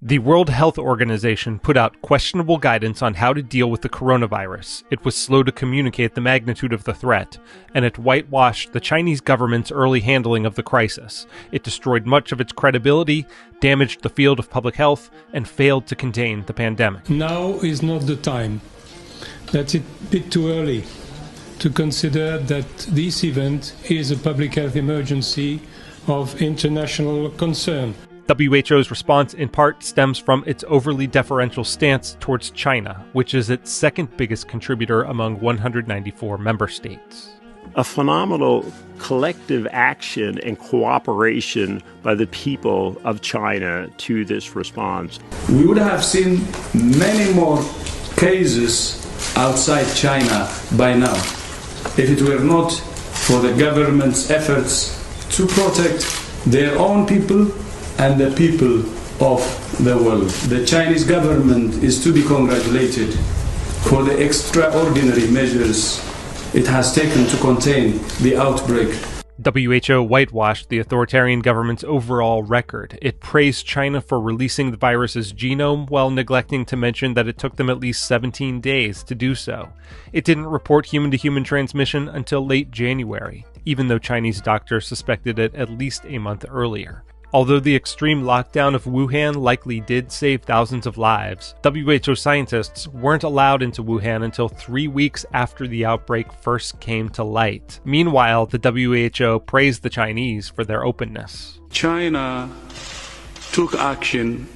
The World Health Organization put out questionable guidance on how to deal with the coronavirus. It was slow to communicate the magnitude of the threat, and it whitewashed the Chinese government's early handling of the crisis. It destroyed much of its credibility, damaged the field of public health, and failed to contain the pandemic. Now is not the time. That's a bit too early to consider that this event is a public health emergency of international concern. WHO's response in part stems from its overly deferential stance towards China, which is its second biggest contributor among 194 member states. A phenomenal collective action and cooperation by the people of China to this response. We would have seen many more cases outside China by now if it were not for the government's efforts to protect their own people and the people of the world. The Chinese government is to be congratulated for the extraordinary measures it has taken to contain the outbreak. WHO whitewashed the authoritarian government's overall record. It praised China for releasing the virus's genome while neglecting to mention that it took them at least 17 days to do so. It didn't report human-to-human transmission until late January, even though Chinese doctors suspected it at least a month earlier. Although the extreme lockdown of Wuhan likely did save thousands of lives, WHO scientists weren't allowed into Wuhan until 3 weeks after the outbreak first came to light. Meanwhile, the WHO praised the Chinese for their openness. China took action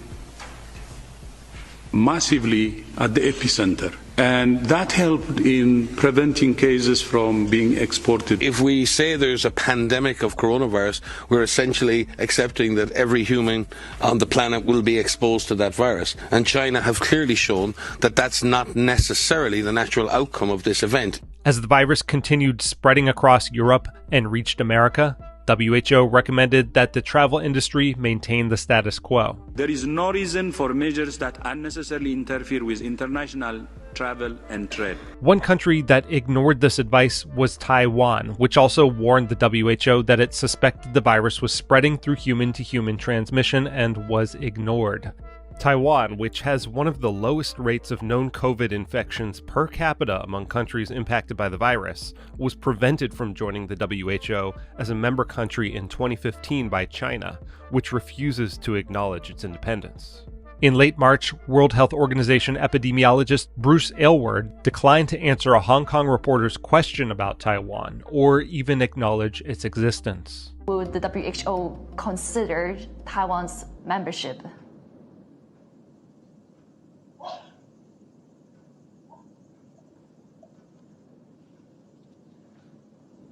massively at the epicenter, and that helped in preventing cases from being exported. If we say there's a pandemic of coronavirus, we're essentially accepting that every human on the planet will be exposed to that virus. And China have clearly shown that that's not necessarily the natural outcome of this event. As the virus continued spreading across Europe and reached America, WHO recommended that the travel industry maintain the status quo. There is no reason for measures that unnecessarily interfere with international travel and trade. One country that ignored this advice was Taiwan, which also warned the WHO that it suspected the virus was spreading through human-to-human transmission and was ignored. Taiwan, which has one of the lowest rates of known COVID infections per capita among countries impacted by the virus, was prevented from joining the WHO as a member country in 2015 by China, which refuses to acknowledge its independence. In late March, World Health Organization epidemiologist Bruce Aylward declined to answer a Hong Kong reporter's question about Taiwan, or even acknowledge its existence. Would the WHO consider Taiwan's membership?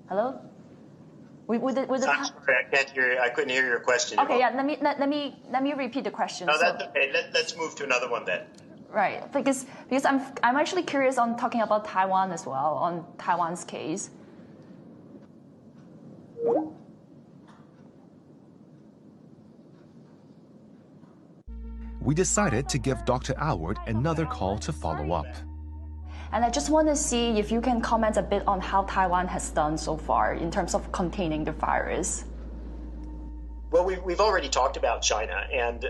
Hello? I'm sorry, I can't hear you. I couldn't hear your question. Okay, yeah. Let me repeat the question. No, that's okay. Let's move to another one then. Right, because I'm actually curious on talking about Taiwan as well, on Taiwan's case. We decided to give Dr. Aylward another call to follow up. And I just want to see if you can comment a bit on how Taiwan has done so far in terms of containing the virus. Well, we've already talked about China, and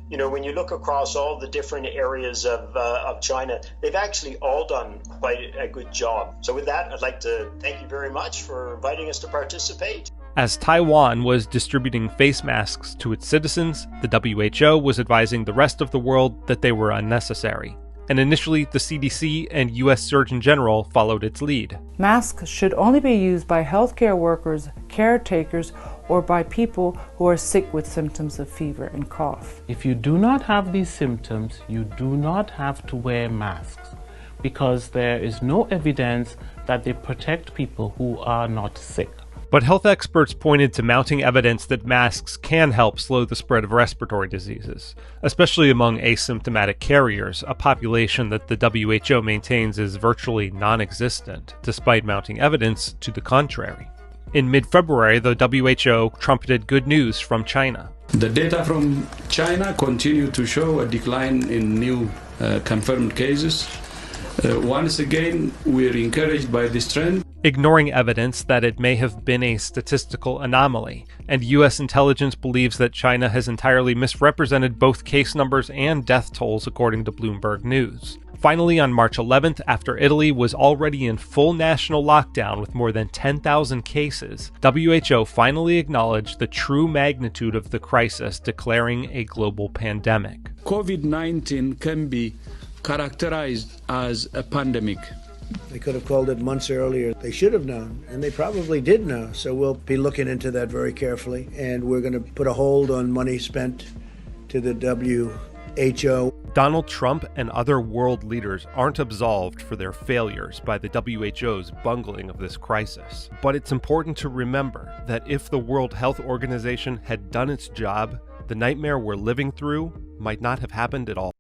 when you look across all the different areas of China, they've actually all done quite a good job. So with that, I'd like to thank you very much for inviting us to participate. As Taiwan was distributing face masks to its citizens, the WHO was advising the rest of the world that they were unnecessary. And initially, the CDC and U.S. Surgeon General followed its lead. Masks should only be used by healthcare workers, caretakers, or by people who are sick with symptoms of fever and cough. If you do not have these symptoms, you do not have to wear masks, because there is no evidence that they protect people who are not sick. But health experts pointed to mounting evidence that masks can help slow the spread of respiratory diseases, especially among asymptomatic carriers, a population that the WHO maintains is virtually non-existent, despite mounting evidence to the contrary. In mid-February, the WHO trumpeted good news from China. The data from China continue to show a decline in new confirmed cases. Once again, we're encouraged by this trend. ignoring evidence that it may have been a statistical anomaly, and U.S. intelligence believes that China has entirely misrepresented both case numbers and death tolls according to Bloomberg News. Finally, on March 11th, after Italy was already in full national lockdown with more than 10,000 cases, WHO finally acknowledged the true magnitude of the crisis, declaring a global pandemic. COVID-19 can be characterized as a pandemic. They could have called it months earlier. They should have known, and they probably did know. So we'll be looking into that very carefully, and we're going to put a hold on money spent to the WHO. Donald Trump and other world leaders aren't absolved for their failures by the WHO's bungling of this crisis. But it's important to remember that if the World Health Organization had done its job, the nightmare we're living through might not have happened at all.